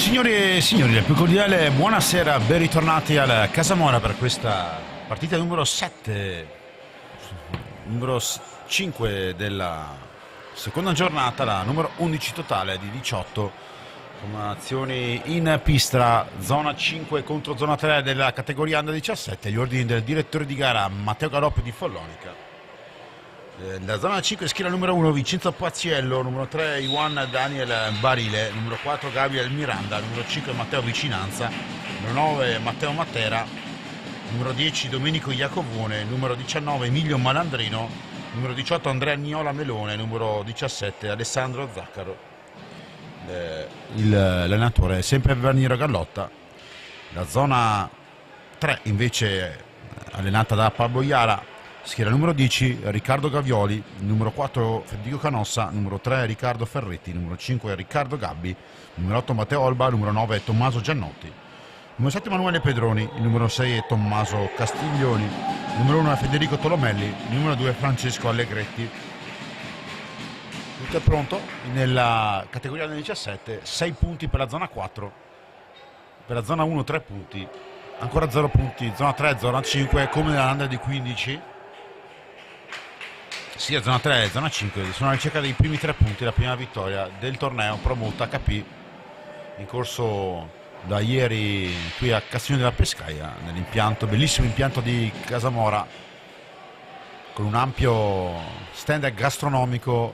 Signori e signori, la più cordiale buonasera, ben ritornati al Casamora per questa partita numero 7, numero 5 della seconda giornata, la numero 11 totale di 18, con azioni in pista, zona 5 contro zona 3 della categoria Under 17, gli ordini del direttore di gara Matteo Galoppi di Follonica. La zona 5 schiera numero 1 Vincenzo Pazziello, numero 3 Iwan Daniel Barile, numero 4 Gabriel Miranda, numero 5 Matteo Vicinanza, numero 9 Matteo Matera, numero 10 Domenico Iacovone, numero 19 Emilio Malandrino, numero 18 Andrea Niola Melone, numero 17 Alessandro Zaccaro. L'allenatore è sempre Verniro Gallotta. La zona 3 invece allenata da Pablo Iara, schiera numero 10 Riccardo Gavioli, numero 4 Federico Canossa, numero 3 Riccardo Ferretti, numero 5 Riccardo Gabbi, numero 8 Matteo Olba, numero 9 Tommaso Giannotti, numero 7 Emanuele Pedroni, il numero 6 è Tommaso Castiglioni, numero 1 è Federico Tolomelli, numero 2 Francesco Allegretti. Tutto è pronto nella categoria del 17, 6 punti per la zona 4, per la zona 1 3 punti, ancora 0 punti, zona 3, zona 5, come nell'Under di 15. Sia zona 3 e zona 5 sono alla ricerca dei primi 3 punti, la prima vittoria del torneo Promote HP in corso da ieri qui a Castiglione della Pescaia, nell'impianto, bellissimo impianto di Casamora, con un ampio stand gastronomico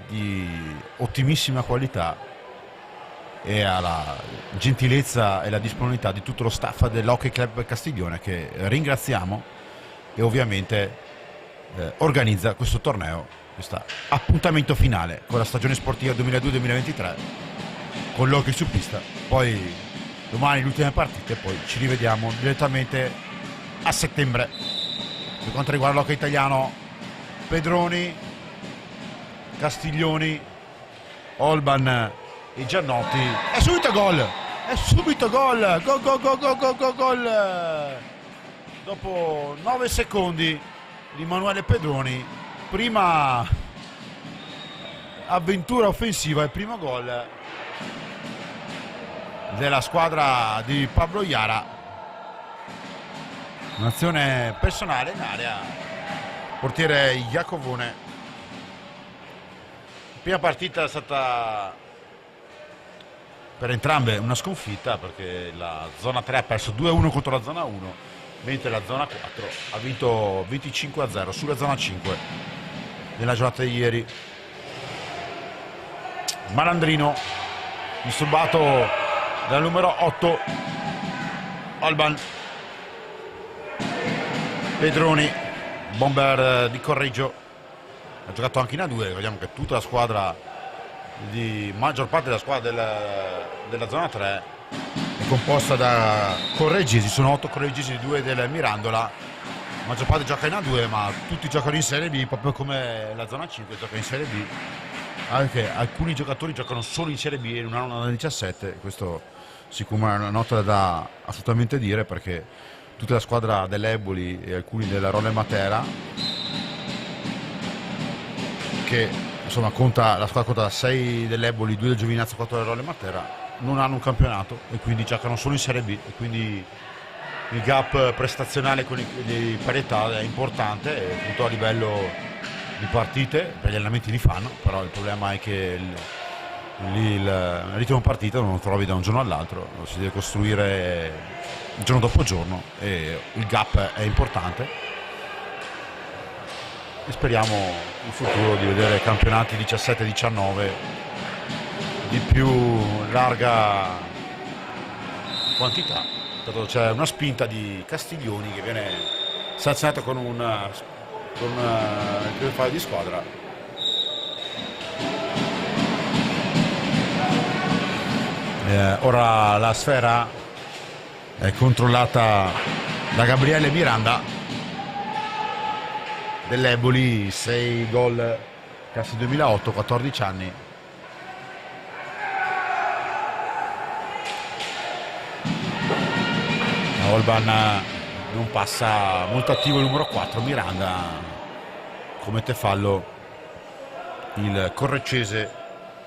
di ottimissima qualità e alla gentilezza e la disponibilità di tutto lo staff dell'Hockey Club Castiglione, che ringraziamo, e ovviamente organizza questo torneo, questo appuntamento finale con la stagione sportiva 2002-2023 con l'hockey su pista. Poi domani le ultime partite, poi ci rivediamo direttamente a settembre. Per quanto riguarda l'hockey italiano, Pedroni, Castiglioni, Olban e Giannotti, è subito gol, gol dopo 9 secondi di Emanuele Pedroni, prima avventura offensiva e primo gol della squadra di Pablo Iara, un'azione personale in area, portiere Iacovone. Prima partita è stata per entrambe una sconfitta, perché la zona 3 ha perso 2-1 contro la zona 1, mentre la zona 4 ha vinto 25-0 sulla zona 5 nella giornata di ieri. Malandrino disturbato dal numero 8 Alban. Pedroni, bomber di Correggio, ha giocato anche in A2. Vediamo che tutta la squadra, di maggior parte della squadra della zona 3 è composta da correggesi, sono 8 correggesi, 2 del Mirandola. La maggior parte gioca in A2, ma tutti giocano in Serie B, proprio come la zona 5 gioca in Serie B. Anche alcuni giocatori giocano solo in Serie B e non hanno una 17. Questo sicuramente è una nota da assolutamente dire, perché tutta la squadra dell'Eboli e alcuni della Rolle Matera, che insomma la squadra conta 6 dell'Eboli, 2 del Giovinazzo, 4 della Rolle Matera, non hanno un campionato e quindi giocano solo in Serie B, e quindi il gap prestazionale con le parità è importante, e appunto a livello di partite, per gli allenamenti li fanno, però il problema è che il ritmo partita non lo trovi da un giorno all'altro, lo si deve costruire giorno dopo giorno, e il gap è importante, e speriamo in futuro di vedere campionati 17-19 di più larga quantità. Tanto c'è una spinta di Castiglioni che viene sanzionato con il primo fallo di squadra. Ora la sfera è controllata da Gabriele Miranda dell'Eboli, 6 gol classe 2008, 14 anni. Olban non passa, molto attivo il numero 4 Miranda, commette fallo il correccese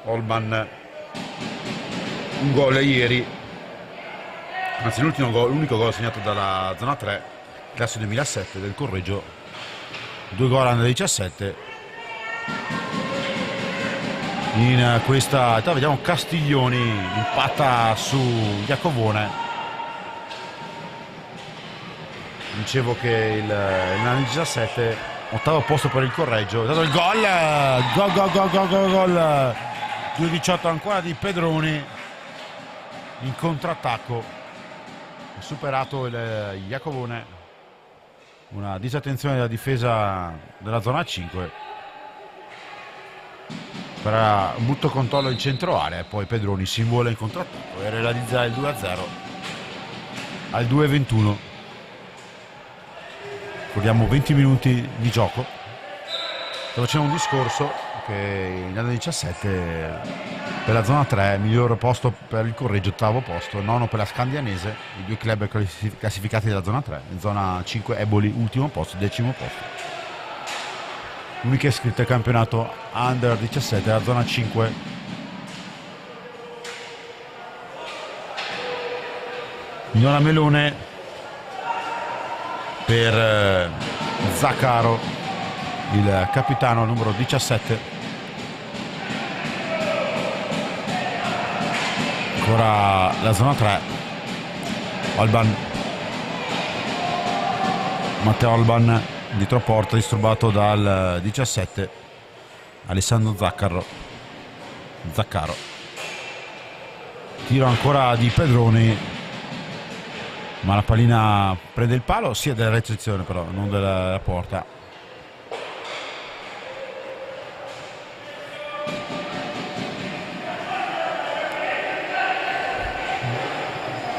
Olban. un gol ieri, anzi l'unico gol segnato dalla zona 3, classe 2007 del Correggio, 2 gol under 17. In questa età vediamo Castiglioni impatta su Iacovone. Dicevo che l'anno 17, ottavo posto per il Correggio, è dato il gol 2-18 ancora di Pedroni in contrattacco, ha superato il Iacovone, una disattenzione della difesa della zona 5 per un brutto controllo in centro area e poi Pedroni si invola in contrattacco e realizza il 2-0 al 2-21. Ricordiamo 20 minuti di gioco. Facciamo un discorso che in anno 17 per la zona 3 miglior posto per il Correggio, ottavo posto, nono per la Scandianese, i 2 club classificati della zona 3, in zona 5 Eboli ultimo posto, 10° posto. L'unica iscritta al campionato under 17 della zona 5. Mignola Melone per Zaccaro, il capitano numero 17. Ancora la zona 3, Alban, Matteo Alban dietro porta, disturbato dal 17 Alessandro Zaccaro. Tiro ancora di Pedroni, ma la pallina prende il palo, sia della recezione però, non della porta.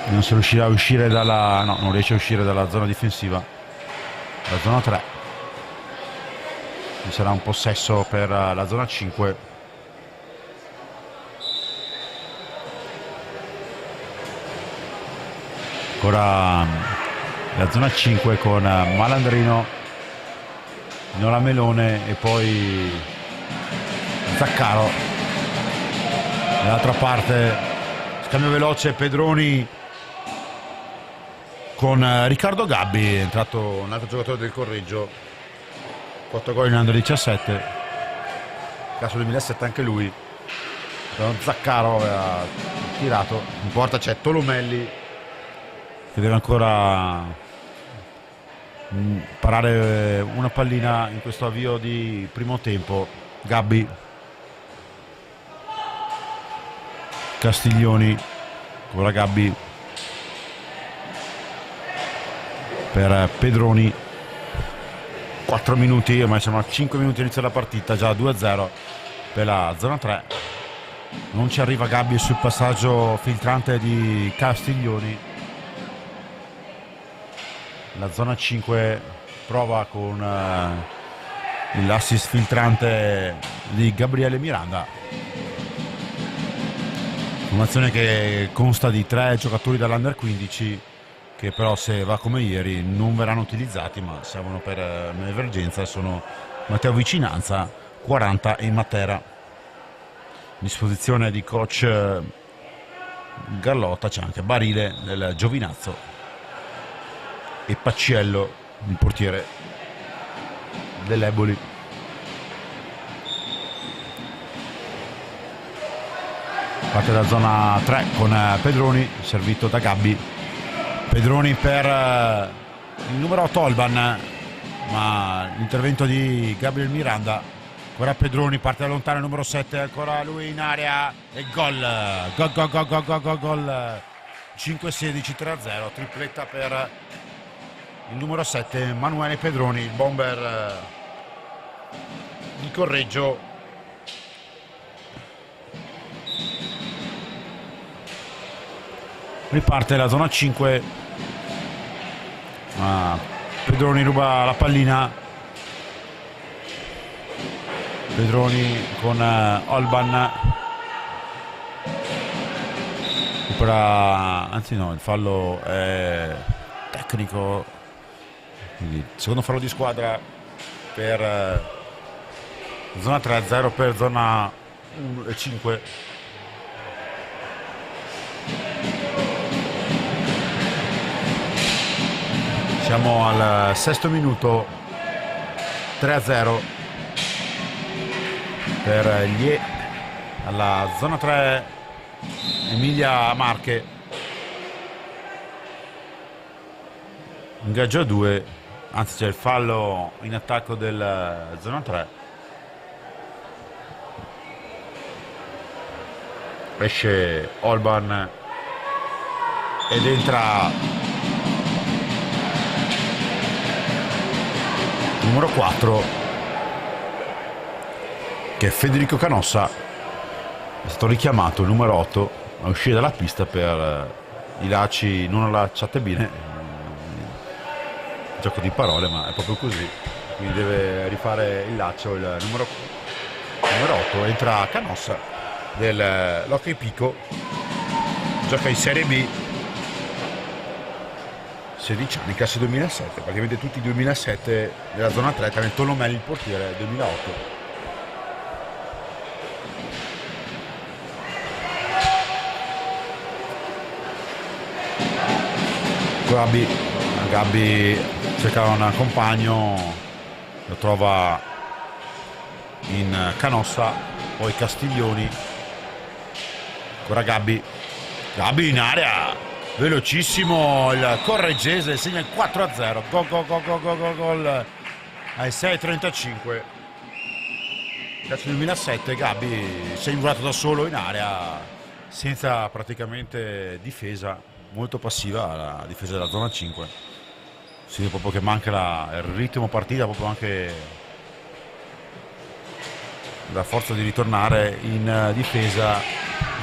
Non si riuscirà a uscire dalla... no, non riesce a uscire dalla zona difensiva, la zona 3. Ci sarà un possesso per la zona 5. Ancora la zona 5 con Malandrino, Nola Melone e poi Zaccaro. Dall'altra parte scambio veloce, Pedroni con Riccardo Gabbi, è entrato un altro giocatore del Correggio, 4 gol in under 17, caso 2007 anche lui. Zaccaro aveva tirato, in porta c'è Tolomelli che deve ancora parare una pallina in questo avvio di primo tempo. Gabbi, Castiglioni, ora Gabbi per Pedroni. 4 minuti, ormai siamo a 5 minuti all'inizio della partita, già 2-0 per la zona 3. Non ci arriva Gabbi sul passaggio filtrante di Castiglioni. La zona 5 prova con l'assist filtrante di Gabriele Miranda. Formazione che consta di 3 giocatori dall'Under 15 che però, se va come ieri, non verranno utilizzati, ma servono per un'emergenza. Sono Matteo Vicinanza, 40, e Matera. Disposizione di coach Garlotta, c'è anche Barile del Giovinazzo e Pacciello, il portiere dell'Eboli. Parte da zona 3 con Pedroni, servito da Gabbi. Pedroni per il numero 8 Alban, ma l'intervento di Gabriel Miranda. Ancora Pedroni, parte da lontano il numero 7, ancora lui in area e gol. Gol 5-16, 3-0, tripletta per il numero 7 Manuele Pedroni, il bomber di Correggio. Riparte la zona 5, Pedroni ruba la pallina. Pedroni con Alban, anzi no, il fallo è tecnico, quindi secondo fallo di squadra per zona 3, 0 per zona 1 e 5. Siamo al sesto minuto, 3-0 per alla zona 3 Emilia Marche. Ingaggio a 2, anzi c'è il fallo in attacco del zona 3. Esce Olban ed entra numero 4, che è Federico Canossa. È stato richiamato il numero 8 a uscire dalla pista per i lacci non allacciate bene, gioco di parole, ma è proprio così, quindi deve rifare il laccio il numero 8. Entra Canossa dell'Hockey Pico, gioca in Serie B, 16 anni, classe 2007, praticamente tutti i 2007 della zona 3, tranne Tolomelli il portiere 2008. Gabbi cercava un compagno, lo trova in Canossa, poi Castiglioni, ancora Gabbi in area, velocissimo il Correggese, segna il 4-0, gol ai 6:35. Calcio 2007, Gabbi si è involato da solo in area senza praticamente difesa, molto passiva la difesa della zona 5. Si vede proprio che manca il ritmo partita, proprio anche la forza di ritornare in difesa.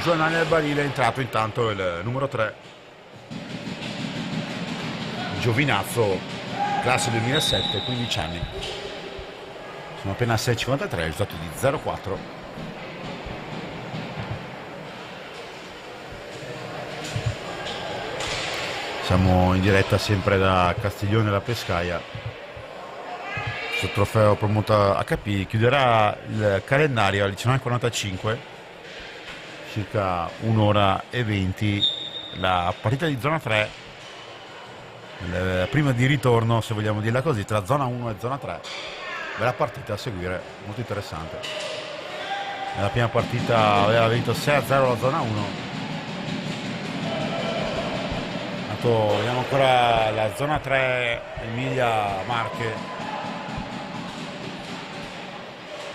Giovanni Albarile, è entrato intanto il numero 3 Giovinazzo, classe 2007, 15 anni. Sono appena 6:53, il risultato di 0-4. Siamo in diretta sempre da Castiglione della Pescaia. Questo trofeo promoto HP chiuderà il calendario alle 19:45, circa 1:20, la partita di zona 3, prima di ritorno, se vogliamo dirla così, tra zona 1 e zona 3. Bella partita a seguire, molto interessante. Nella prima partita aveva vinto 6-0 la zona 1. Vediamo ancora la zona 3 Emilia Marche.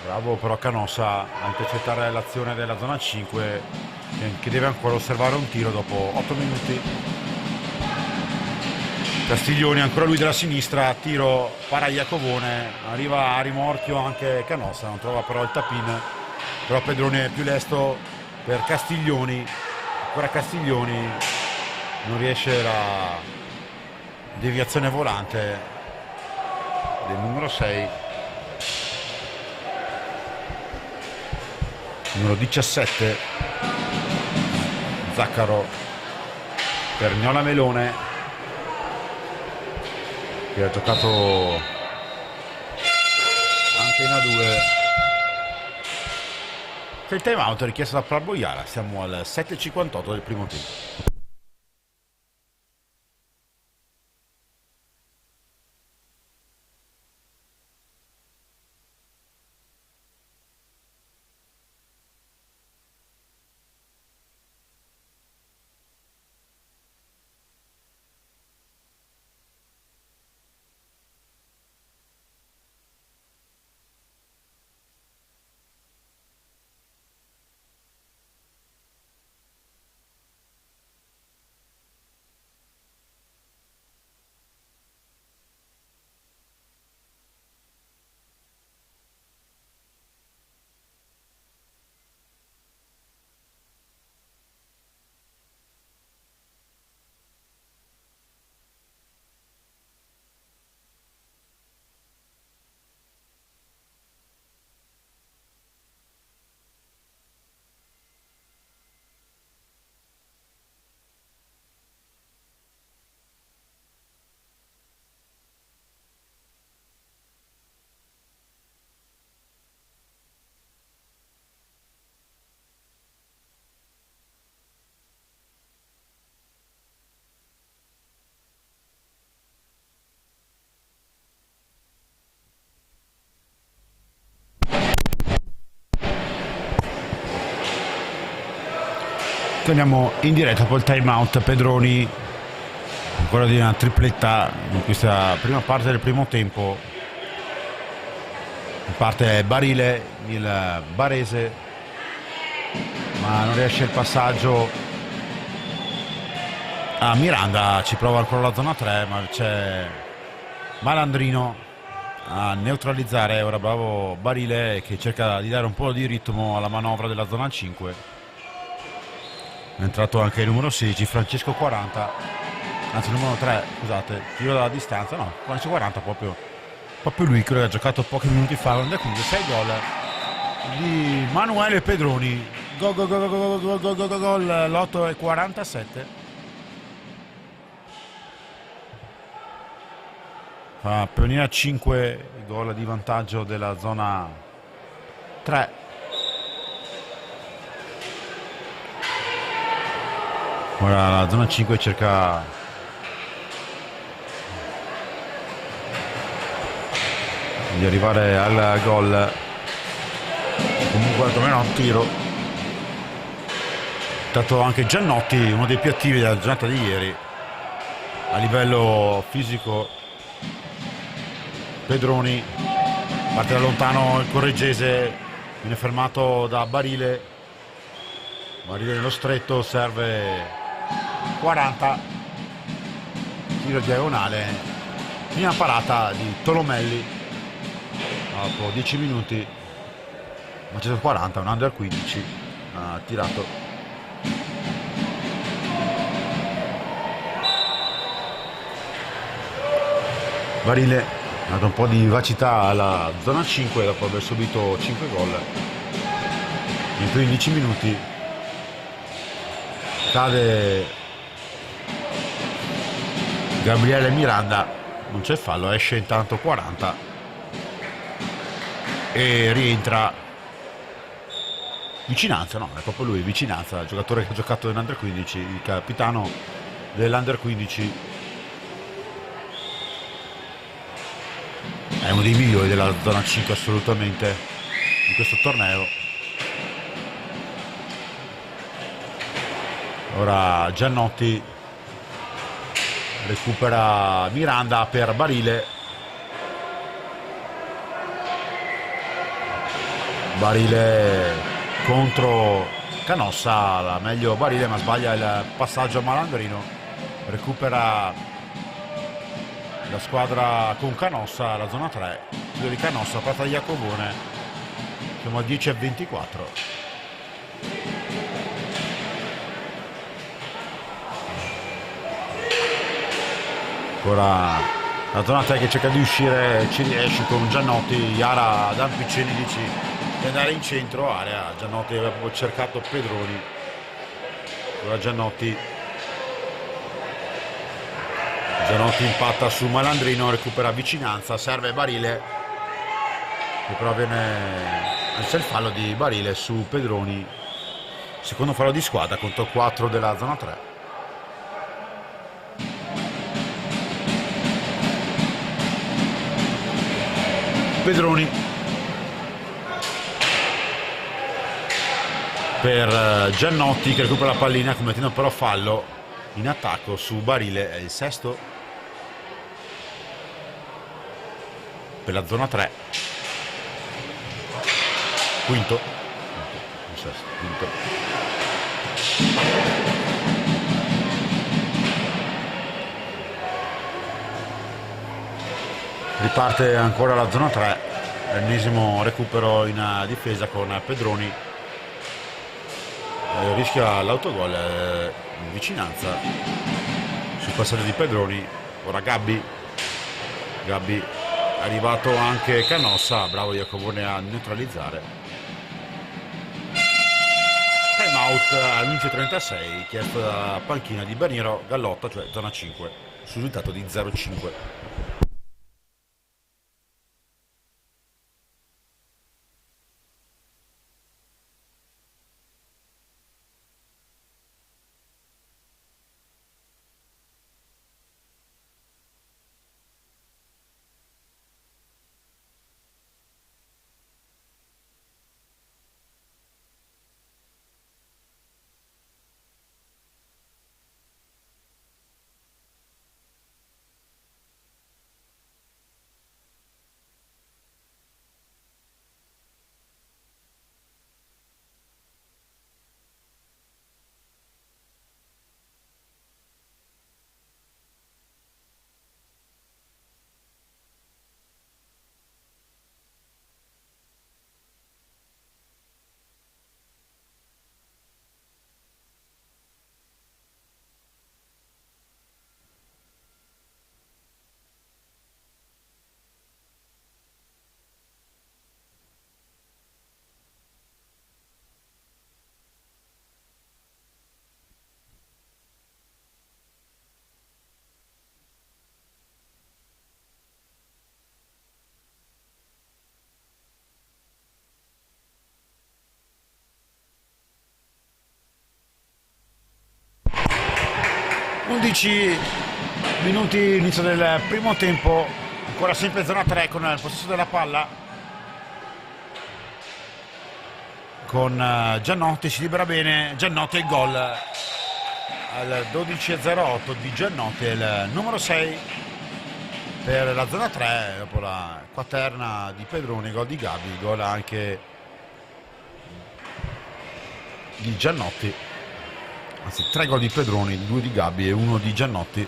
Bravo però Canossa a intercettare l'azione della zona 5, che deve ancora osservare un tiro dopo 8 minuti. Castiglioni, ancora lui della sinistra, tiro para Iacovone, arriva a rimorchio anche Canossa, non trova però il tapin, però Pedroni è più lesto per Castiglioni, ancora Castiglioni, non riesce la deviazione volante del numero 6, numero 17 Zaccaro per Niola Melone, che ha giocato anche in A2. C'è il time out richiesto da Parboiara, siamo al 7:58 del primo tempo. Torniamo in diretta col time out. Pedroni ancora di una tripletta in questa prima parte del primo tempo. In parte Barile, il barese, ma non riesce il passaggio a Miranda. Ci prova ancora la zona 3, ma c'è Malandrino a neutralizzare. Ora bravo Barile che cerca di dare un po' di ritmo alla manovra della zona 5. È entrato anche il numero 16 Francesco 40, anzi il numero 3, scusate, tiro dalla distanza, no, Francesco 40 proprio lui, credo che ha giocato pochi minuti fa, quindi 6 gol di Manuele Pedroni. Gol, l'8 e 47. Fa Pionina 5 gol di vantaggio della zona 3. Ora la zona 5 cerca di arrivare al gol, comunque almeno un tiro. È stato anche Giannotti uno dei più attivi della giornata di ieri a livello fisico. Pedroni parte da lontano, il correggese viene fermato da Barile nello stretto, serve 40, tiro diagonale, prima parata di Tolomelli dopo 10 minuti, ma c'è 40, un under 15 ha tirato. Barile ha dato un po' di vivacità alla zona 5 dopo aver subito 5 gol in 15 minuti. Cade Gabriele Miranda, non c'è fallo, esce intanto 40 e rientra Vicinanza, no, è proprio lui, Vicinanza, il giocatore che ha giocato nell'Under 15, il capitano dell'Under 15. È uno dei migliori della zona 5 assolutamente in questo torneo. Ora Giannotti recupera Miranda per Barile. Barile contro Canossa, la meglio Barile ma sbaglia il passaggio a Malandrino. Recupera la squadra con Canossa, la zona 3, tiro di Canossa, Prata di Iacovone. Siamo a 10 e 24. Ancora la zona 3 che cerca di uscire, ci riesce con Giannotti, Iara Dan Piccini dici di andare in centro area. Giannotti aveva proprio cercato Pedroni. Ora Giannotti impatta su Malandrino, recupera Vicinanza, serve Barile che però c'è il fallo di Barile su Pedroni, secondo fallo di squadra contro 4 della zona 3. Pedroni per Giannotti che recupera la pallina commettendo però fallo in attacco su Barile, è il sesto per la zona 3, quinto. Riparte ancora la zona 3, l'ennesimo recupero in difesa con Pedroni, rischia l'autogol in vicinanza sul passaggio di Pedroni. Ora Gabbi, è arrivato anche Canossa, bravo Iacovone a neutralizzare. Time out all'inizio 36, chiesto da panchina di Berniero Gallotta, cioè zona 5, sul risultato di 0-5. 11 minuti inizio del primo tempo, ancora sempre zona 3 con il possesso della palla, con Giannotti, si libera bene Giannotti, il gol al 12:08 di Giannotti, il numero 6 per la zona 3 dopo la quaterna di Pedroni, gol di Gabi, gol anche di Giannotti, anzi 3 gol di Pedroni, 2 di Gabi e 1 di Giannotti.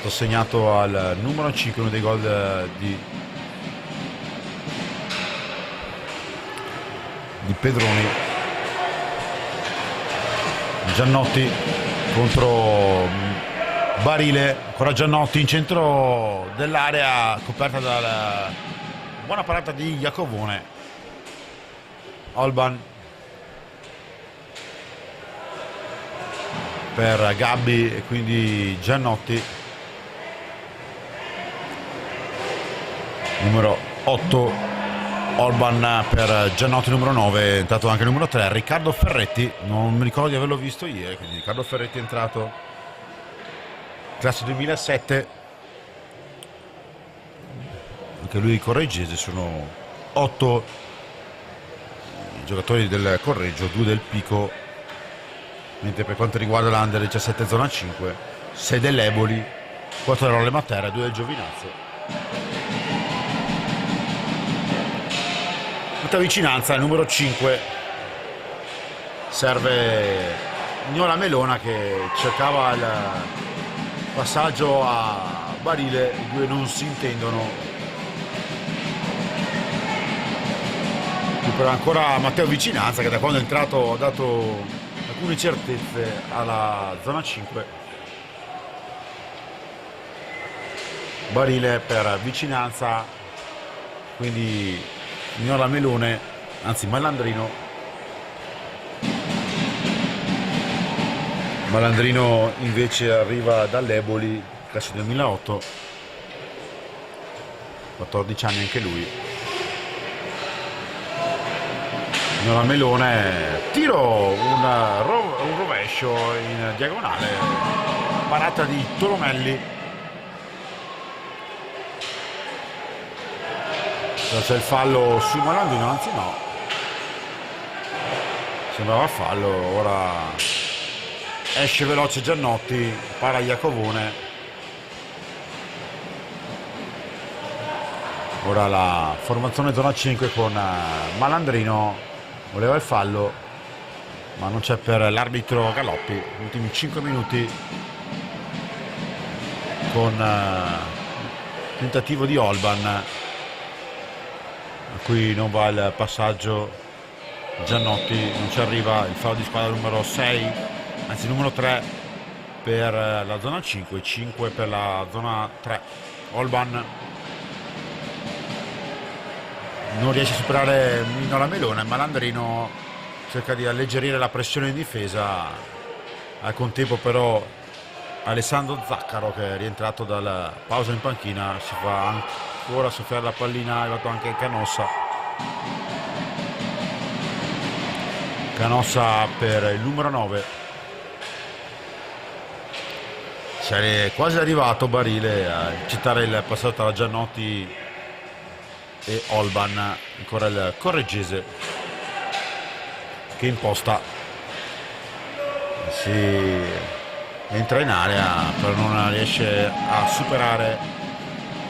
Ho segnato al numero 5 uno dei gol di Pedroni. Giannotti contro Barile, ancora Giannotti in centro dell'area, coperta dalla buona parata di Iacovone. Olban per Gabbi e quindi Giannotti, numero 8. Olban per Giannotti, numero 9, è entrato anche il numero 3, Riccardo Ferretti, non mi ricordo di averlo visto ieri, quindi Riccardo Ferretti è entrato, classe 2007, anche lui Correggese, sono 8 i giocatori del Correggio, 2 del Pico, mentre per quanto riguarda l'Under 17 zona 5, 6 dell'Eboli, 4 della Rolle Matera, 2 del Giovinazzo. Vicinanza, il numero 5, serve Niola Melona che cercava il passaggio a Barile, i due non si intendono. Però ancora Matteo Vicinanza che da quando è entrato ha dato alcune certezze alla zona 5. Barile per Vicinanza, quindi Niola Melone, anzi Malandrino invece arriva dall'Eboli, classe 2008, 14 anni anche lui. Niola Melone, tiro, un rovescio in diagonale, parata di Tolomelli. C'è il fallo su Malandrino, anzi no, sembrava fallo. Ora esce veloce Giannotti, para Iacovone, ora la formazione zona 5 con Malandrino, voleva il fallo ma non c'è per l'arbitro Galoppi. Gli ultimi 5 minuti con tentativo di Olban a cui non va il passaggio, Giannotti non ci arriva, il fallo di squadra numero 6, anzi numero 3 per la zona 5, 5 per la zona 3. Olban non riesce a superare Niola Melone, Malandrino cerca di alleggerire la pressione in difesa, al contempo però Alessandro Zaccaro, che è rientrato dalla pausa in panchina, si fa ancora soffiare la pallina, è arrivato anche Canossa per il numero 9. C'è quasi arrivato Barile a citare il passaggio tra Giannotti e Olban, ancora il Correggese che imposta, si entra in area però non riesce a superare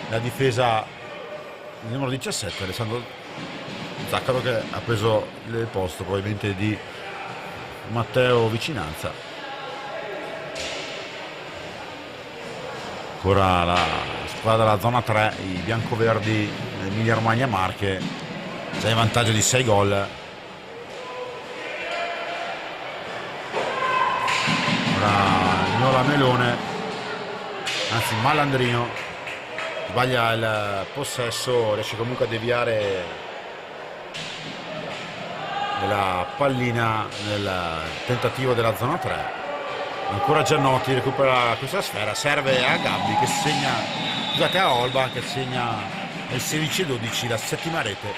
la difesa del numero 17 Alessandro Zaccaro, che ha preso il posto probabilmente di Matteo Vicinanza. Ancora la squadra della zona 3, i biancoverdi dell'Emilia Romagna Marche, già in vantaggio di 6 gol. Ora Niola Melone, anzi Malandrino, sbaglia il possesso, riesce comunque a deviare la pallina nel tentativo della zona 3. Ancora Giannotti recupera questa sfera, serve a Gabbi che segna, scusate, a Olba che segna il 16-12, la settima rete.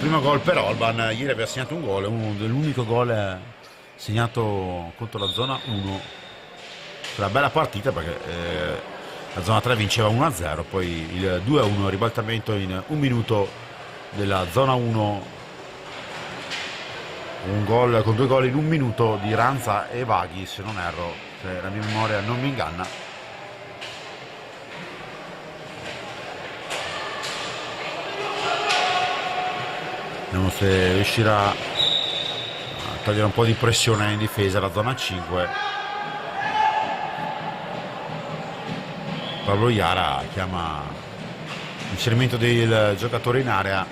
Primo gol per Olban, ieri aveva segnato un gol, l'unico gol segnato contro la zona 1. Una bella partita perché la zona 3 vinceva 1-0, poi il 2-1 ribaltamento in un minuto della zona 1, un gol con 2 gol in un minuto di Ranza e Vaghi, se non erro, se la mia memoria non mi inganna. Vediamo se riuscirà a togliere un po' di pressione in difesa la zona 5. Pablo Iara chiama l'inserimento del giocatore in area.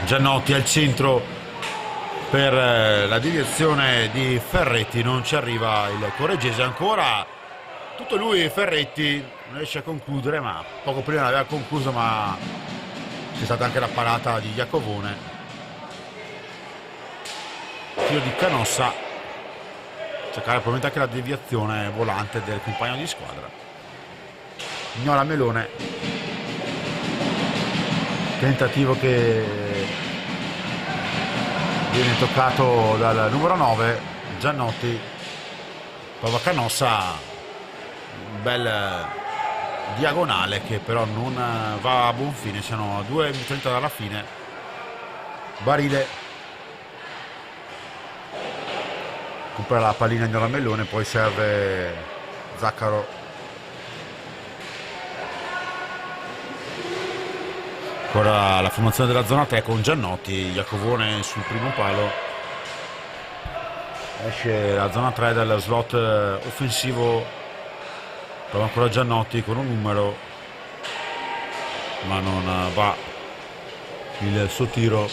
Giannotti al centro per la deviazione di Ferretti, non ci arriva il Correggese, ancora tutto lui. Ferretti non riesce a concludere, ma poco prima l'aveva concluso, ma c'è stata anche la parata di Iacovone. Tiro di Canossa, cercare probabilmente anche la deviazione volante del compagno di squadra. Vignola Melone, tentativo che viene toccato dal numero 9 Giannotti, prova Canossa, un bel diagonale che però non va a buon fine, siamo a 2:30 dalla fine. Barile recupera la pallina di Melone, poi serve Zaccaro. Ancora la formazione della zona 3 con Giannotti, Iacovone sul primo palo. Esce la zona 3 dal slot offensivo, prova ancora Giannotti con un numero, ma non va il suo tiro.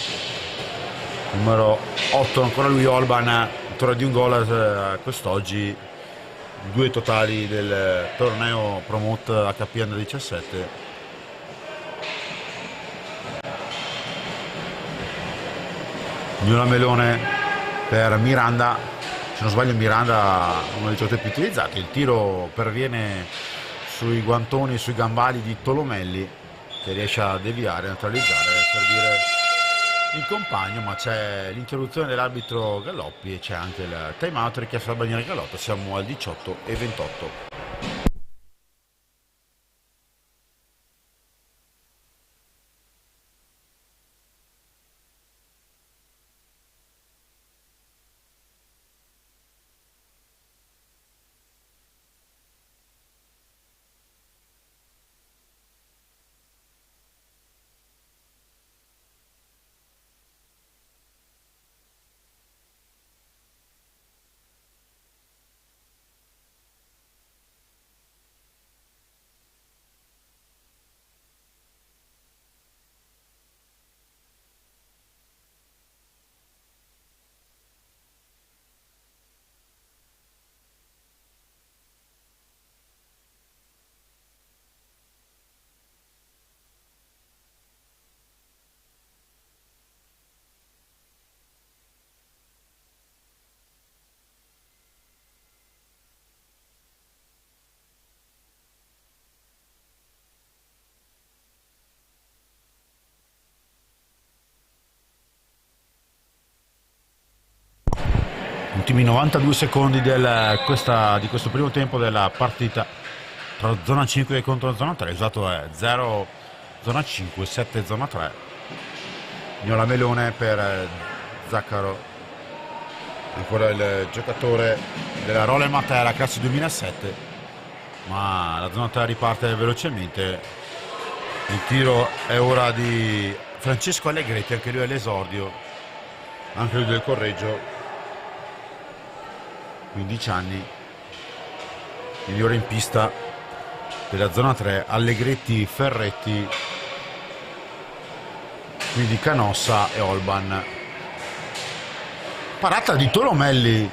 Numero 8 ancora lui, Olban, autore di un gol quest'oggi, 2 totali del torneo Promote HP Under 17. Vignola Melone per Miranda, se non sbaglio Miranda uno dei giocatori più utilizzati. Il tiro perviene sui guantoni, sui gambali di Tolomelli, che riesce a deviare, a neutralizzare, a servire il compagno, ma c'è l'interruzione dell'arbitro Galloppi e c'è anche il time out richiesto dal Bagnere Gallotto. Siamo al 18:28. Ultimi 92 secondi di questo primo tempo della partita tra zona 5 contro zona 3. Il risultato è 0 zona 5, 7 zona 3. Vignola Melone per Zaccaro, ancora il giocatore della Role Matera classe 2007, ma la zona 3 riparte velocemente. Il tiro è ora di Francesco Allegretti, anche lui all'esordio, anche lui del Correggio, 15 anni, migliore in pista della zona 3. Allegretti, Ferretti, quindi Canossa e Olban. Parata di Tolomelli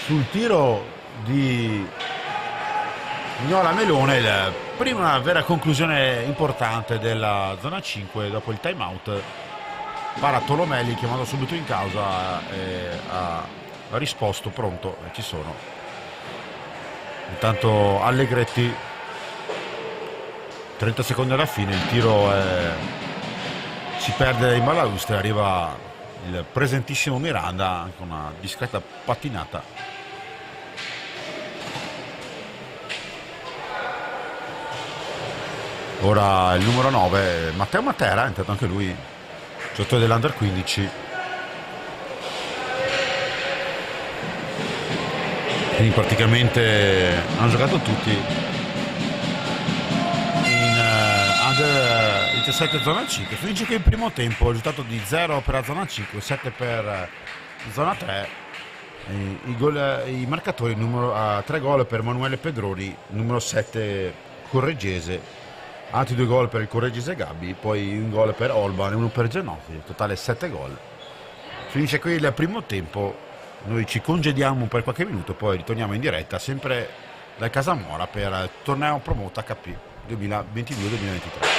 sul tiro di Vignola Melone, la prima vera conclusione importante della zona 5 dopo il time out. Para Tolomelli, chiamato subito in causa, ha risposto pronto, ci sono. Intanto Allegretti, 30 secondi alla fine, il tiro si perde in balaustra, arriva il presentissimo Miranda, anche una discreta pattinata. Ora il numero 9, Matteo Matera, è entrato anche lui, giocatore dell'Under 15. Quindi praticamente hanno giocato tutti in Under 17 zona 5. Finisce che il primo tempo il risultato di 0 per la zona 5, 7 per zona 3. I marcatori a 3 gol per Emanuele Pedroni, numero 7 Correggese, altri 2 gol per il Correggese Gabbi, poi un gol per Olban e uno per Genofi, totale 7 gol. Finisce qui il primo tempo, noi ci congediamo per qualche minuto, poi ritorniamo in diretta sempre da Casamora per il torneo Promota HP 2022-2023.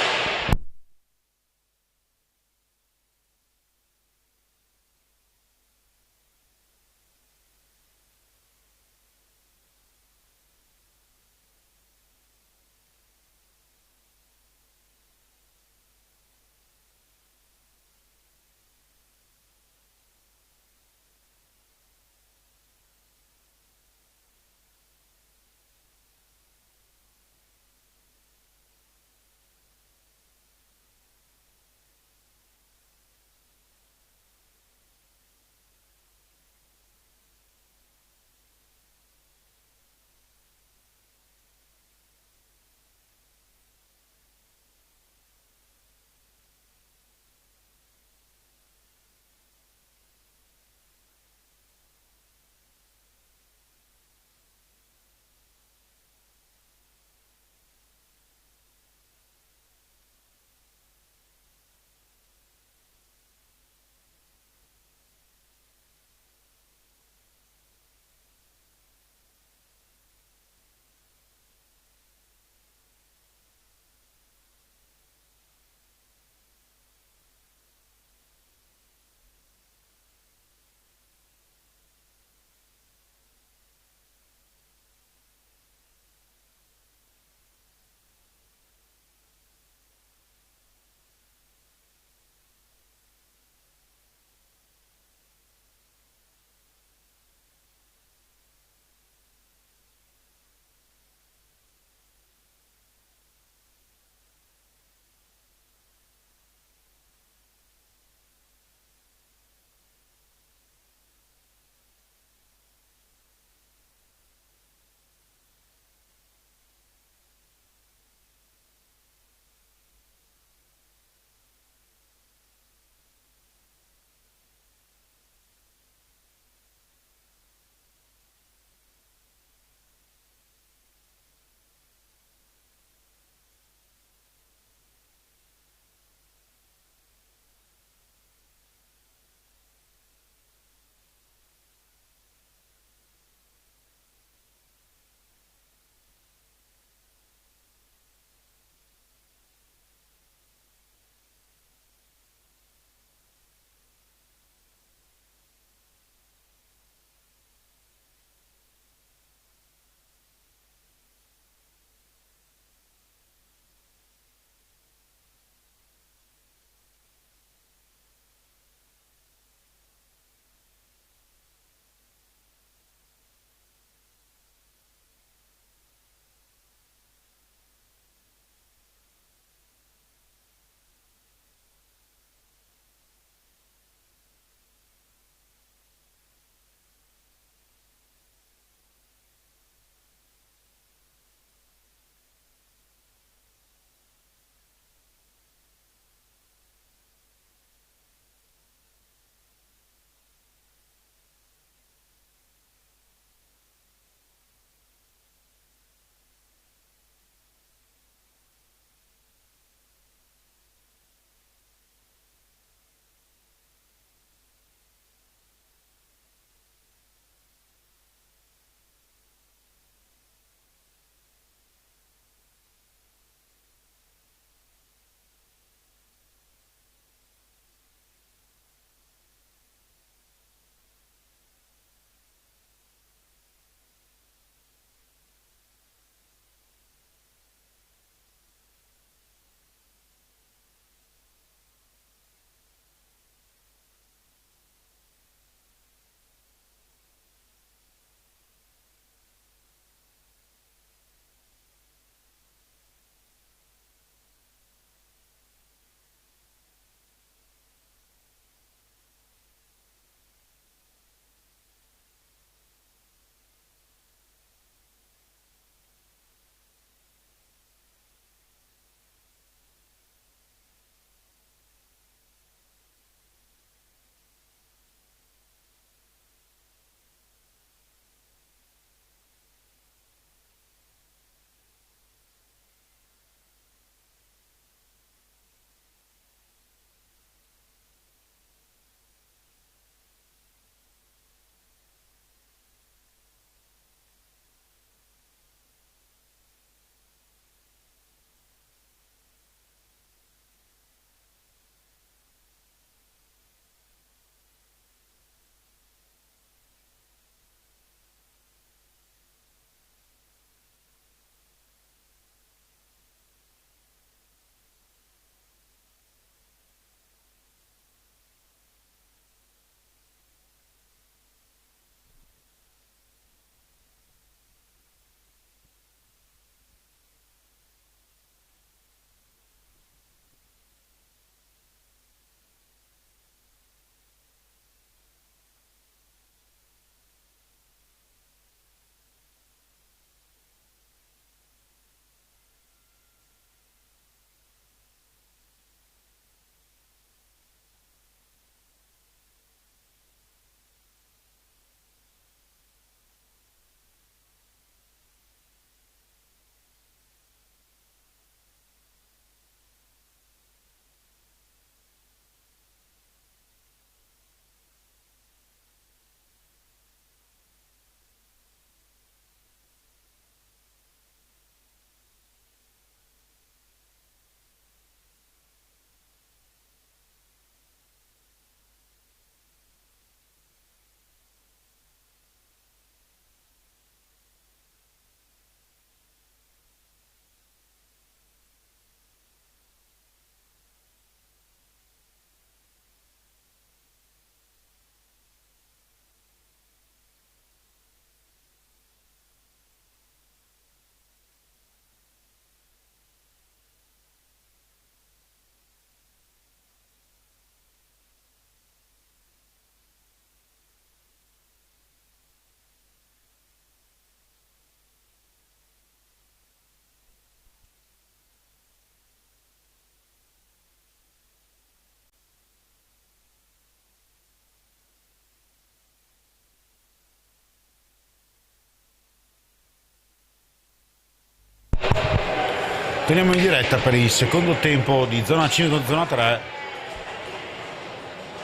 Torniamo in diretta per il secondo tempo di zona 5 contro zona 3.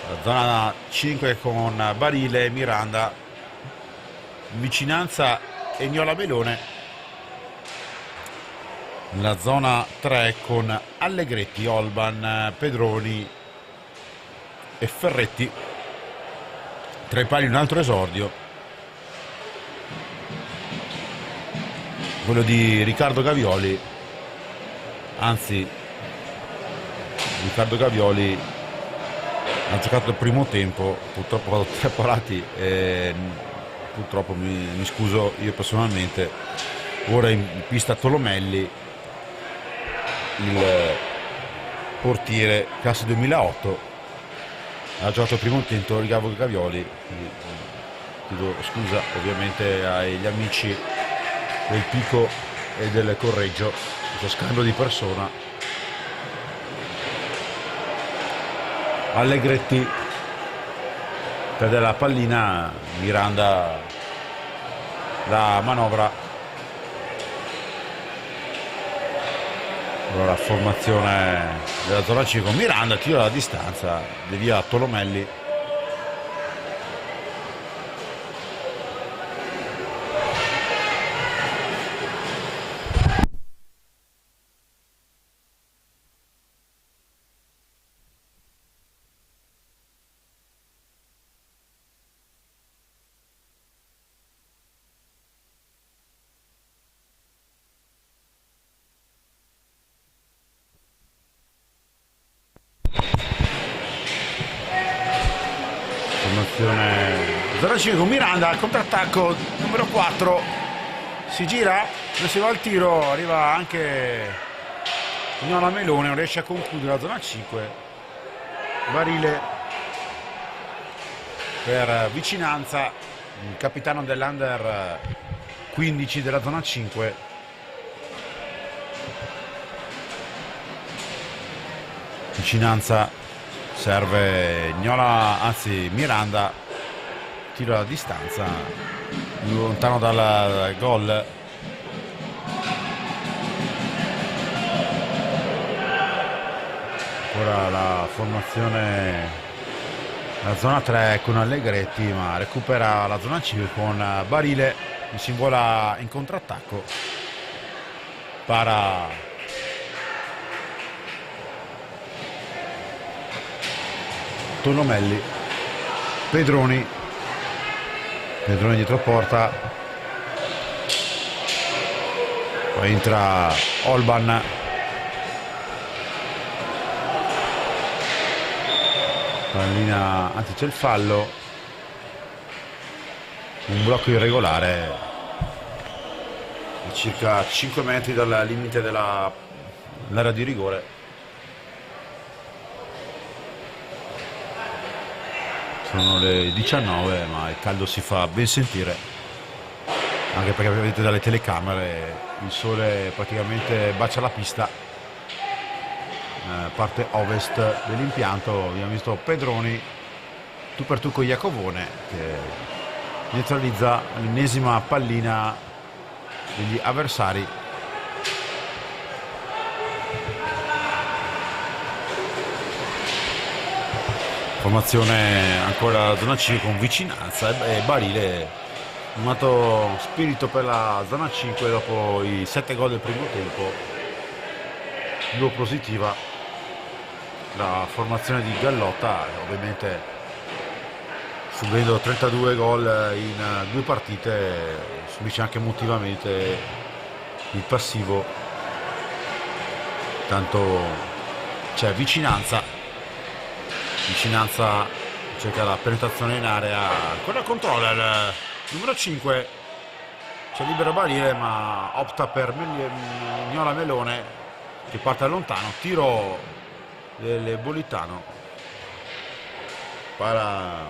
La zona 5 con Barile, Miranda, Vicinanza e Niola Melone. La zona 3 con Allegretti, Olban, Pedroni e Ferretti. Tra i pali un altro esordio, quello di Riccardo Gavioli. Anzi, Riccardo Gavioli ha giocato il primo tempo, purtroppo ha fatto 3 parati e purtroppo mi scuso io personalmente. Ora in pista Tolomelli, il portiere classe 2008, ha giocato il primo tempo Riccardo Gavioli. Chiedo scusa ovviamente agli amici del Pico e del Correggio, questo scambio di persona. Allegretti perde la pallina, Miranda la manovra. Allora formazione della zona 5, Miranda tira la distanza, devia Tolomelli. Zona 5 con Miranda al contrattacco, numero 4, si gira, non si va al tiro, arriva anche Niola Melone, non riesce a concludere la zona 5. Barile per Vicinanza, il capitano dell'Under 15 della zona 5. Vicinanza serve Niola, anzi Miranda, tiro a distanza, lontano dal gol. Ora la formazione, la zona 3 con Allegretti, ma recupera la zona 5 con Barile, che si invola in contrattacco. Para Tolomelli, Pedroni dietro porta, poi entra Olban, pallina, anzi c'è il fallo, un blocco irregolare a circa 5 metri dal limite dell'area di rigore. Sono le 19, ma il caldo si fa ben sentire, anche perché vedete dalle telecamere il sole praticamente bacia la pista, parte ovest dell'impianto. Abbiamo visto Pedroni tu per tu con Iacovone che neutralizza l'ennesima pallina degli avversari. Formazione ancora la zona 5 con Vicinanza e Barile, un altro spirito per la zona 5 dopo i 7 gol del primo tempo, 2 positiva. La formazione di Gallotta, ovviamente subendo 32 gol in 2 partite, subisce anche emotivamente il passivo, tanto c'è Vicinanza cerca la penetrazione in area, ancora controlla il numero 5, c'è libero Barile ma opta per Niola Melone che parte lontano, tiro del Bolitano, para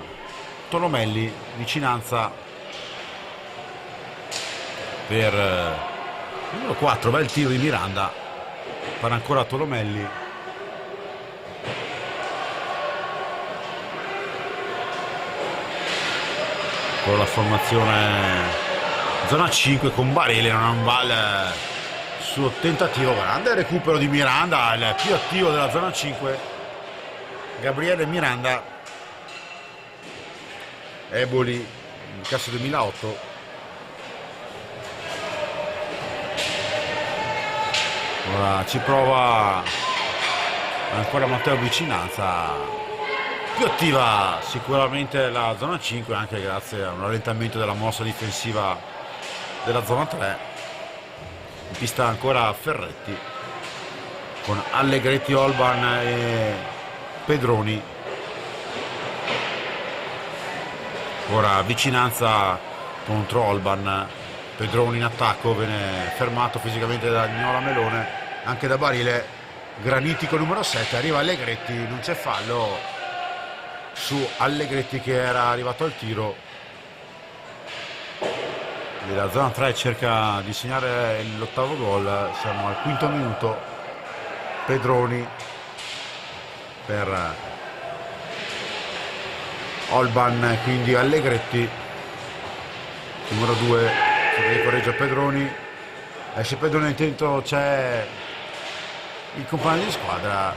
Tolomelli, Vicinanza per numero 4, bel tiro di Miranda, para ancora Tolomelli. Con la formazione zona 5 con Barile, non va suo tentativo, grande recupero di Miranda, il più attivo della zona 5, Gabriele Miranda, Eboli, in classe 2008. Ora ci prova ancora Matteo Vicinanza, più attiva sicuramente la zona 5 anche grazie a un rallentamento della mossa difensiva della zona 3. In pista ancora Ferretti con Allegretti, Olban e Pedroni. Ora Vicinanza contro Olban, Pedroni in attacco, viene fermato fisicamente da Niola Melone, anche da Barile, granitico numero 7, arriva Allegretti, non c'è fallo su Allegretti che era arrivato al tiro. La zona 3 cerca di segnare l'8º gol, siamo al 5º minuto. Pedroni per Olban, quindi Allegretti, numero 2 che corregge Pedroni, esce Pedroni, intento, c'è il compagno di squadra,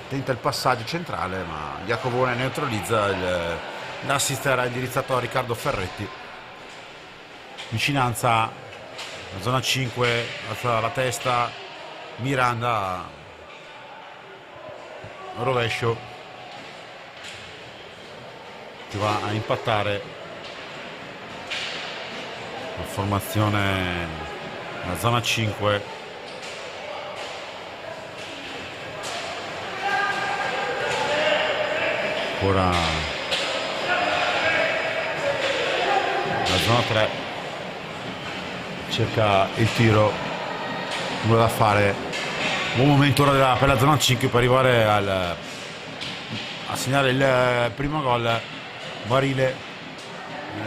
tenta il passaggio centrale ma Iacovone neutralizza, l'assist era indirizzato a Riccardo Ferretti. Vicinanza, zona 5, alza la testa, Miranda, rovescio, che va a impattare la formazione, la zona 5. Ora la zona 3 cerca il tiro, nulla da fare, buon momento ora per la zona 5 per arrivare a segnare il primo gol. Barile,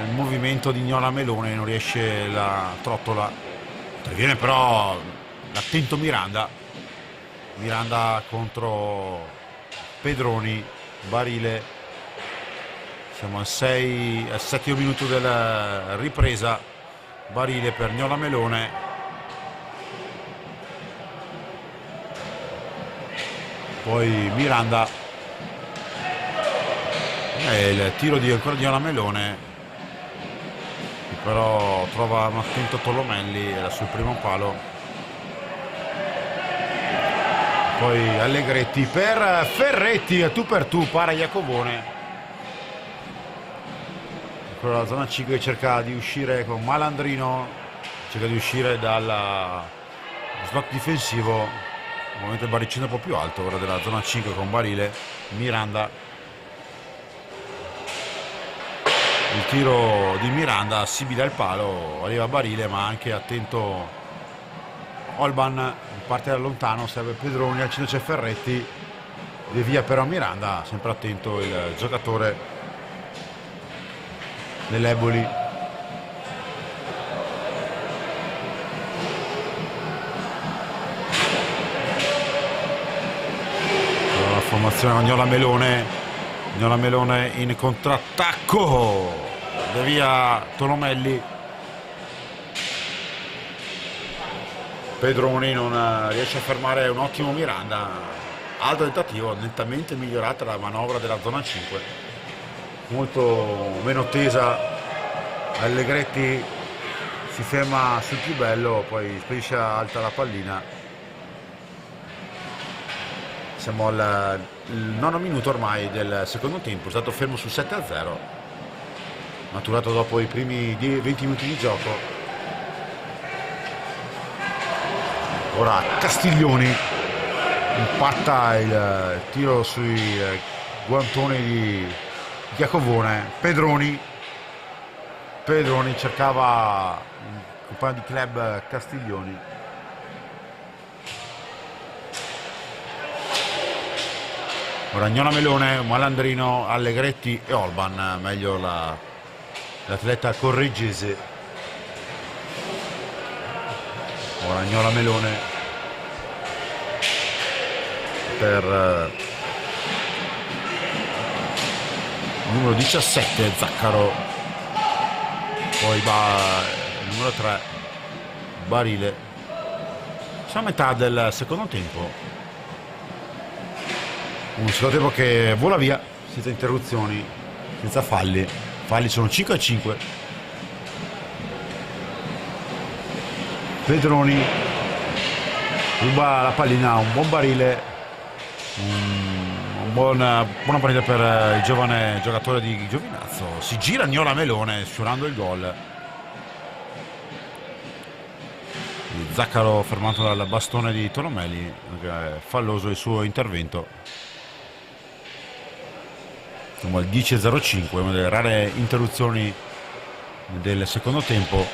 il movimento di Niola Melone, non riesce la trottola, interviene però l'attento Miranda contro Pedroni. Barile, siamo al 7º minuto della ripresa, Barile per Niola Melone, poi Miranda, e il tiro di ancora Niola Melone, che però trova un attento Tolomelli, era sul primo palo. Poi Allegretti per Ferretti, a tu per tu, para Iacovone. Ancora la zona 5 cerca di uscire con Malandrino, cerca di uscire dal slot difensivo, ovviamente il baricino un po' più alto ora della zona 5 con Barile. Miranda, il tiro di Miranda simile al palo, arriva Barile ma anche attento Olban, parte da lontano, serve Pedroni, al centro c'è Ferretti, devia però Miranda, sempre attento il giocatore dell'Eboli. La formazione Niola Melone in contrattacco, devia Tolomelli. Pedroni non riesce a fermare un ottimo Miranda, alto tentativo, nettamente migliorata la manovra della zona 5, molto meno tesa. Allegretti si ferma sul più bello, poi spedisce alta la pallina. Siamo al 9º minuto ormai del secondo tempo, è stato fermo sul 7-0, maturato dopo i primi 20 minuti di gioco. Ora Castiglioni impatta il tiro sui guantoni di Iacovone. Pedroni cercava il compagno di club Castiglioni. Ora Niola Melone, Malandrino, Allegretti e Olban, meglio l'atleta correggese. Ora Niola Melone per numero 17 Zaccaro, poi va il numero 3 Barile, Siamo a metà del secondo tempo, un secondo tempo che vola via senza interruzioni, senza falli. Falli sono 5-5. Pedroni ruba la pallina, un buon barile, buona partita per il giovane giocatore di Giovinazzo. Si gira Niola Melone sfiorando il gol. Zaccaro fermato dal bastone di Tolomelli, falloso il suo intervento. Siamo al 10:05, una delle rare interruzioni del secondo tempo.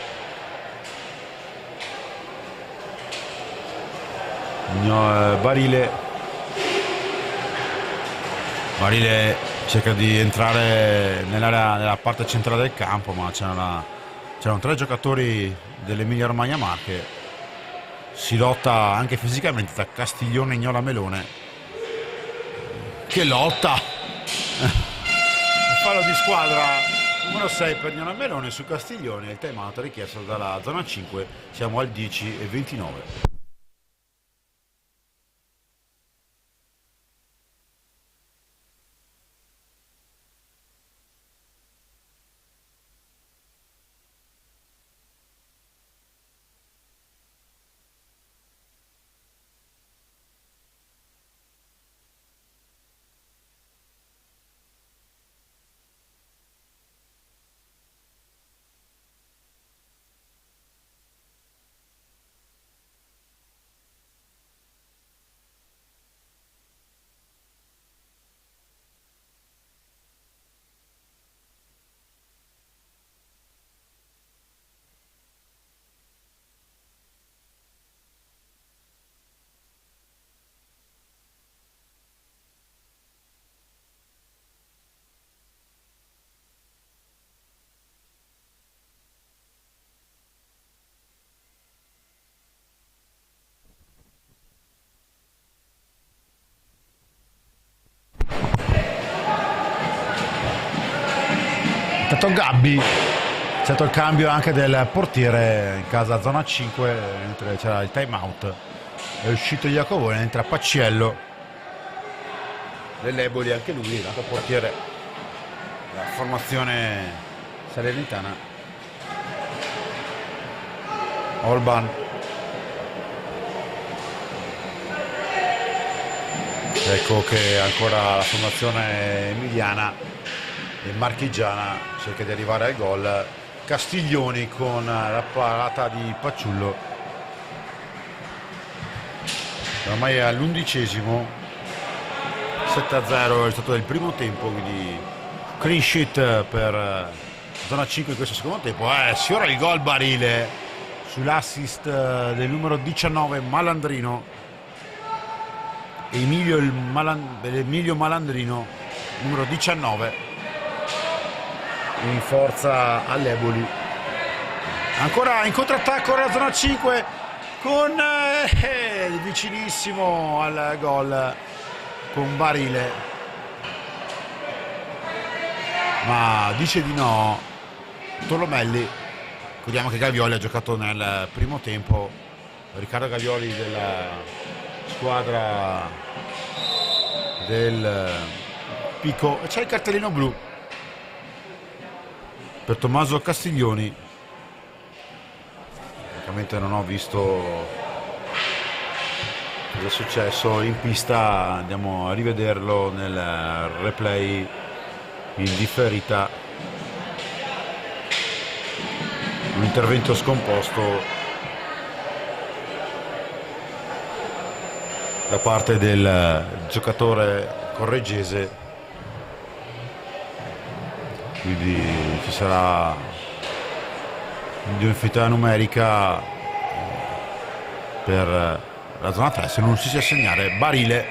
Barile cerca di entrare nella parte centrale del campo, ma c'erano tre giocatori dell'Emilia Romagna Marche. Si lotta anche fisicamente tra Castiglione e Niola Melone. Che lotta! Fallo di squadra numero 6 per Niola Melone su Castiglione. Il time out richiesto dalla zona 5. Siamo al 10:29. Intanto Gabbi, c'è stato il cambio anche del portiere in casa zona 5, mentre c'era il time out. È uscito Iacovone, entra Pacciello dell'Eboli, anche lui, l'altro portiere della formazione salernitana. Orban. Ecco che ancora la formazione emiliana e marchigiana cerca di arrivare al gol. Castiglioni con la parata di Pacciullo. Ormai è all'11°, 7-0 è stato del primo tempo, quindi clean sheet per zona 5 in questo secondo tempo. Sfiora il gol Barile sull'assist del numero 19 Malandrino. Emilio Malandrino, numero 19, in forza all'Eboli. Ancora in contrattacco la zona 5 con vicinissimo al gol con Barile, ma dice di no Tolomelli. Ricordiamo che Gavioli ha giocato nel primo tempo. Riccardo Gavioli della squadra del Pico. C'è il cartellino blu per Tommaso Castiglioni. Francamente non ho visto cosa è successo in pista, andiamo a rivederlo nel replay in differita. Un intervento scomposto da parte del giocatore correggese, quindi ci sarà un'inferiorità numerica per la zona 3 se non si sa segnare. Barile,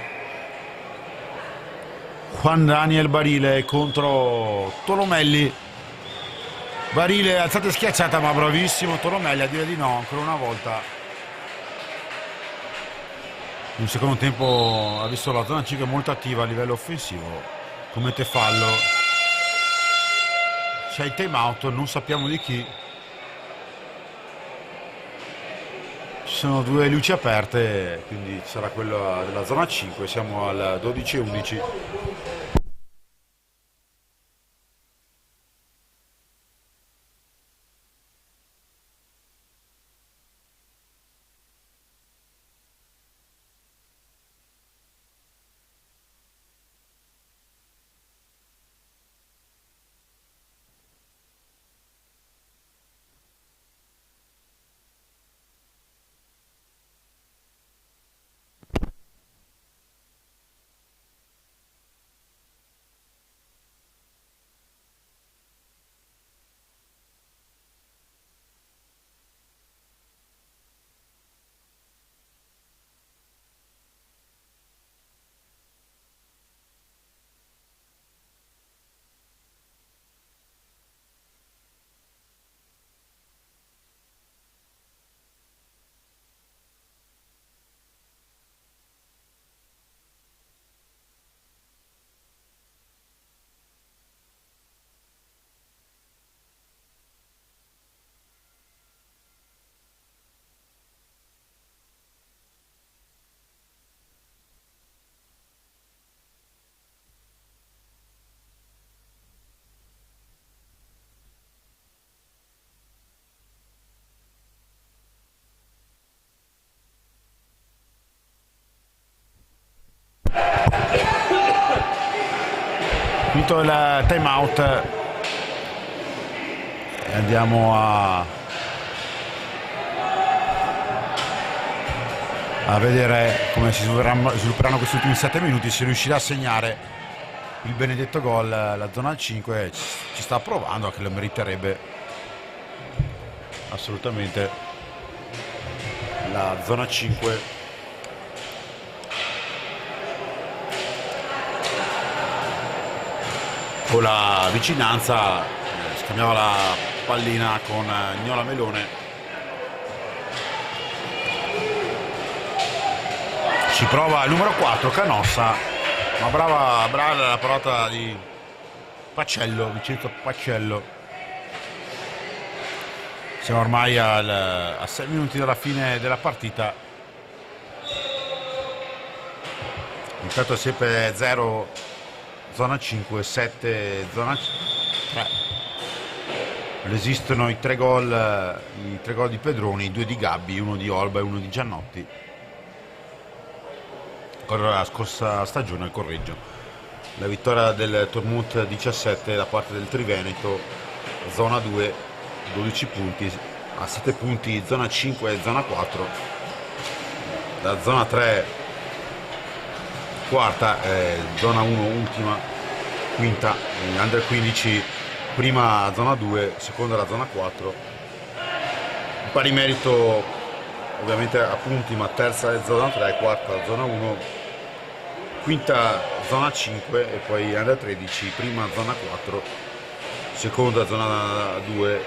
Juan Daniel Barile contro Tolomelli. Barile alzata e schiacciata, ma bravissimo Tolomelli a dire di no ancora una volta. In un secondo tempo ha visto la zona 5 molto attiva a livello offensivo, commette fallo, c'è il time out, non sappiamo di chi. Ci sono due luci aperte, quindi sarà quella della zona 5, siamo al 12:11. Finito il time out, andiamo a vedere come si svilupperanno questi ultimi 7 minuti, se riuscirà a segnare il benedetto gol la zona 5. Ci sta provando, che lo meriterebbe assolutamente la zona 5. Con la vicinanza scambiava la pallina con Gnola Melone. Ci prova il numero 4 Canossa, ma brava la parata di Pacello, Vincenzo Pacello. Siamo ormai a 6 minuti dalla fine della partita. Intanto è sempre 0 zona 5, 7 zona 3. Esistono i tre gol di Pedroni, 2 di Gabbi, 1 di Olba e 1 di Giannotti. Ancora la scorsa stagione al Correggio. La vittoria del Tormut 17 da parte del Triveneto, zona 2, 12 punti, a 7 punti zona 5 e zona 4. La zona 3 quarta, zona 1 ultima, quinta, under 15 prima zona 2, seconda la zona 4. Pari merito ovviamente a punti, ma terza è zona 3, quarta zona 1, quinta zona 5 e poi under 13 prima zona 4, seconda zona 2,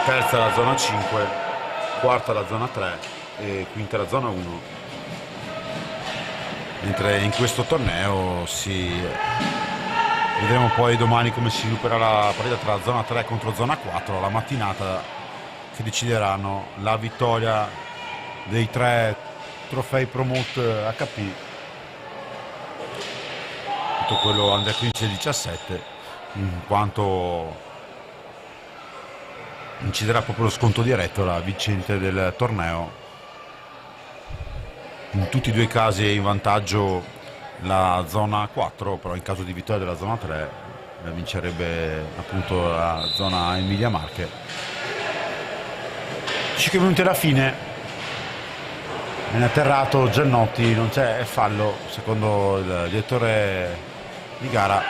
terza la zona 5, quarta la zona 3 e quinta la zona 1. Mentre in questo torneo vedremo poi domani come si svilupperà la partita tra zona 3 contro zona 4, la mattinata, che decideranno la vittoria dei 3 trofei Promote HP, tutto quello under 15 e 17, in quanto inciderà proprio lo sconto diretto la vincente del torneo. In tutti e due i casi è in vantaggio la zona 4, però in caso di vittoria della zona 3 vincerebbe appunto la zona Emilia Marche. 5 minuti alla fine, viene atterrato Giannotti, non c'è fallo secondo il direttore di gara.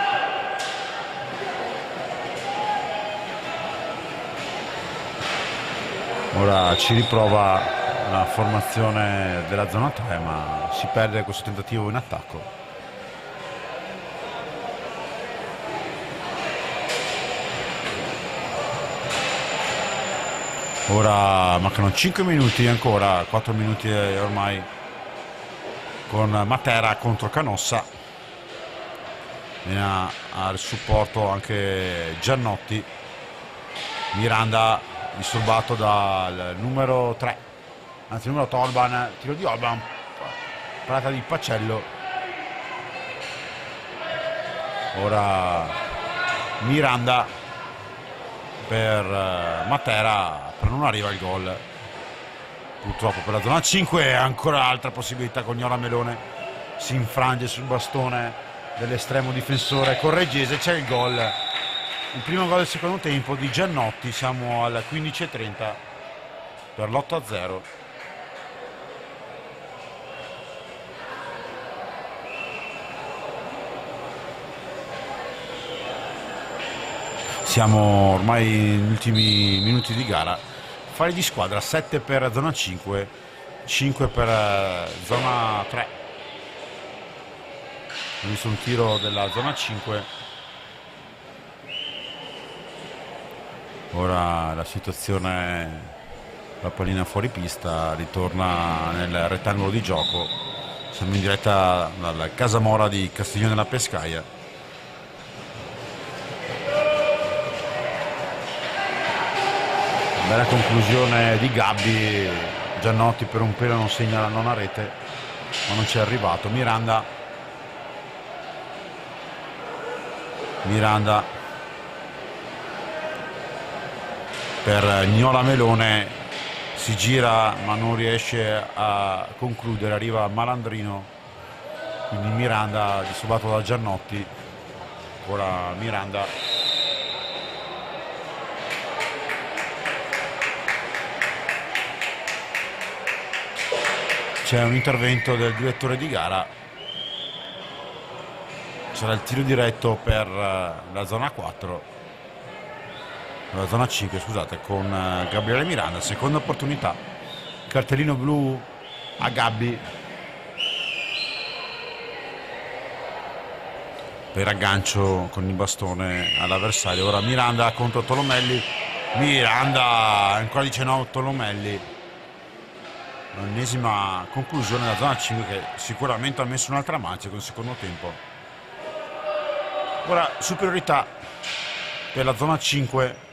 Ora ci riprova la formazione della zona 3, ma si perde questo tentativo in attacco. Ora mancano 5 minuti ancora, 4 minuti ormai, con Matera contro Canossa. Viene al supporto anche Giannotti. Miranda disturbato dal numero 3, anzi il numero 8 Orban, tiro di Orban, parata di Pacello. Ora Miranda per Matera, però non arriva il gol purtroppo per la zona 5. Ancora altra possibilità con Niola Melone, si infrange sul bastone dell'estremo difensore correggese, c'è il gol, il primo gol del secondo tempo di Giannotti. Siamo al 15:30 per l'8-0. Siamo ormai negli ultimi minuti di gara. Fari di squadra 7 per zona 5, 5 per zona 3. Ho visto un tiro della zona 5. Ora la situazione, la pallina fuori pista, ritorna nel rettangolo di gioco. Siamo in diretta dalla Casamora di Castiglione della Pescaia. Bella conclusione di Gabbi. Giannotti per un pelo non segna la nona rete, ma non ci è arrivato. Miranda per Niola Melone, si gira ma non riesce a concludere, arriva Malandrino, quindi Miranda disturbato da Giannotti. Ora Miranda, c'è un intervento del direttore di gara, sarà il tiro diretto per la zona 4, la zona 5 scusate, con Gabriele Miranda. Seconda opportunità, cartellino blu a Gabbi per aggancio con il bastone all'avversario. Ora Miranda contro Tolomelli, Miranda ancora dice no Tolomelli. L'ennesima conclusione della zona 5 che sicuramente ha messo un'altra mancia con il secondo tempo. Ora superiorità per la zona 5,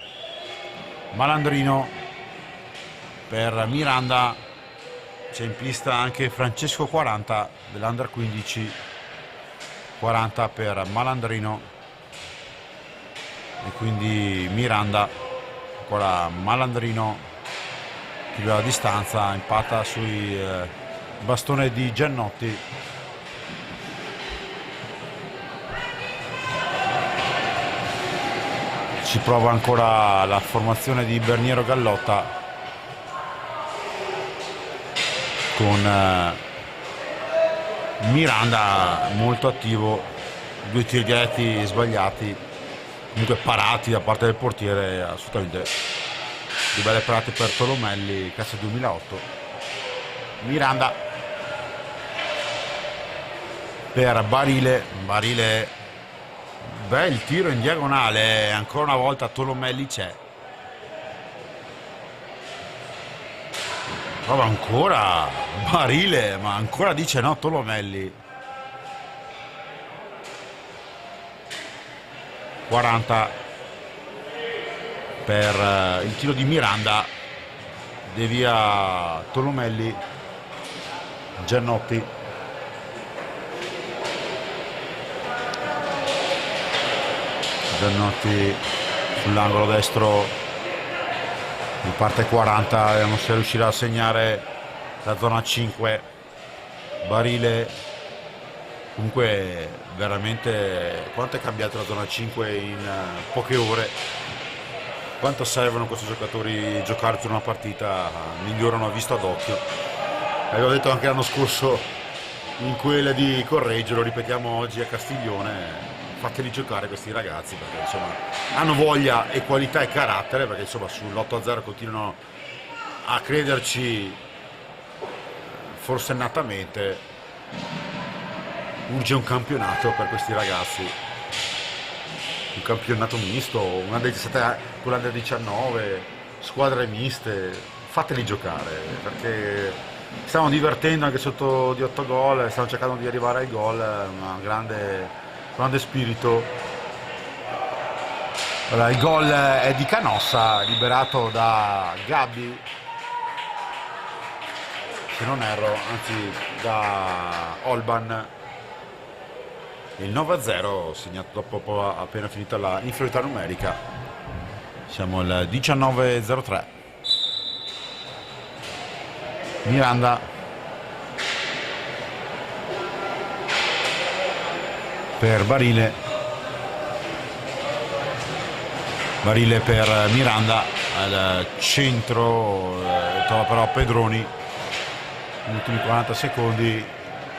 Malandrino per Miranda, c'è in pista anche Francesco 40 dell'Under 15, 40 per Malandrino e quindi Miranda. Ancora Malandrino, più la distanza, impatta sui bastone di Giannotti. Si prova ancora la formazione di Berniero Gallotta con Miranda molto attivo, due tiri diretti sbagliati, comunque parati da parte del portiere, assolutamente. Di belle parate per Tolomelli, classe 2008. Miranda per Barile, bel tiro in diagonale, ancora una volta Tolomelli c'è. Prova ancora Barile, ma ancora dice no Tolomelli. 40 per il tiro di Miranda, devia Tolomelli. Giannotti sull'angolo destro, in parte 40, vediamo se riuscirà a segnare la zona 5. Barile, comunque veramente quanto è cambiato la zona 5 in poche ore, quanto servono questi giocatori giocare per una partita, migliorano a vista d'occhio. Avevo detto anche l'anno scorso in quella di Correggio, lo ripetiamo oggi a Castiglione, fateli giocare questi ragazzi perché insomma hanno voglia e qualità e carattere, perché insomma sull'8-0 continuano a crederci forsennatamente. Urge un campionato per questi ragazzi, un campionato misto, una del 17 con la del 19, squadre miste, fateli giocare perché stiamo divertendo anche sotto di 8 gol, stiamo cercando di arrivare ai gol, un grande spirito. Allora, il gol è di Canossa, liberato da Gabbi, se non erro, anzi da Olban. Il 9-0 segnato dopo appena finita la inferiorità numerica. Siamo al 19-03. Miranda per Barile, Barile per Miranda al centro, trova però Pedroni. Negli ultimi 40 secondi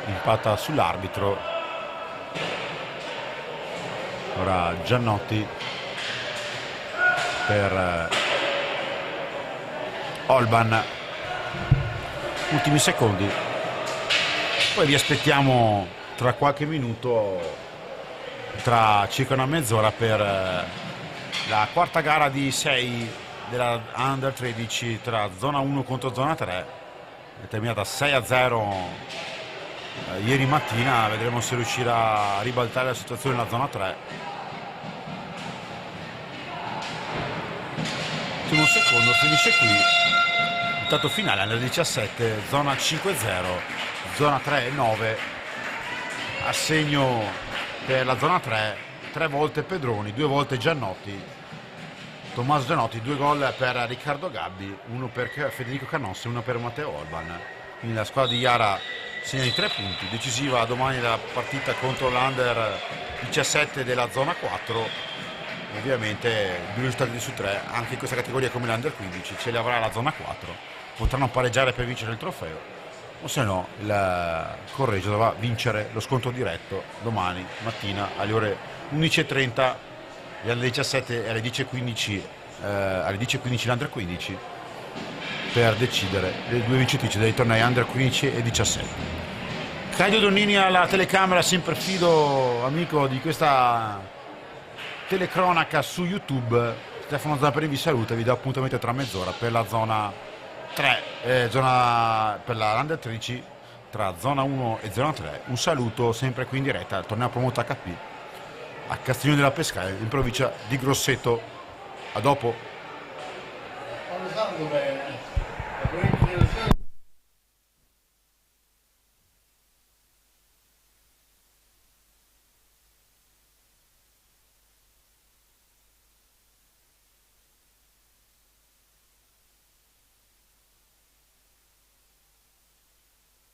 impatta sull'arbitro. Ora Giannotti per Olban, ultimi secondi, poi vi aspettiamo tra qualche minuto, tra circa una mezz'ora, per la quarta gara di 6 della Under 13 tra zona 1 contro zona 3, è terminata 6-0 ieri mattina. Vedremo se riuscirà a ribaltare la situazione nella zona 3. Ultimo secondo, finisce qui il risultato finale Under 17, zona 5-0, zona 3 9, assegno per la zona 3, 3 volte Pedroni, 2 volte Giannotti, Tommaso Giannotti, 2 gol per Riccardo Gabbi, 1 per Federico Canossa e 1 per Matteo Olban. Quindi la squadra di Iara segna di 3 punti, decisiva domani la partita contro l'Under 17 della zona 4. Ovviamente 2 risultati su 3 anche in questa categoria come l'Under 15 ce li avrà la zona 4, potranno pareggiare per vincere il trofeo, o se no il Correggio dovrà vincere lo scontro diretto domani mattina alle ore 11:30, gli Under 17 e alle 10:15 l'Under 15, per decidere le 2 vincitrici dei tornei Under 15 e 17. Claudio Donnini alla telecamera, sempre fido amico di questa telecronaca su YouTube. Stefano Zamperi vi saluta e vi do appuntamento tra mezz'ora per la zona 3, per la Under 13 tra zona 1 e zona 3. Un saluto sempre qui in diretta al torneo promoto HP a Castiglione della Pescaia in provincia di Grosseto. A dopo.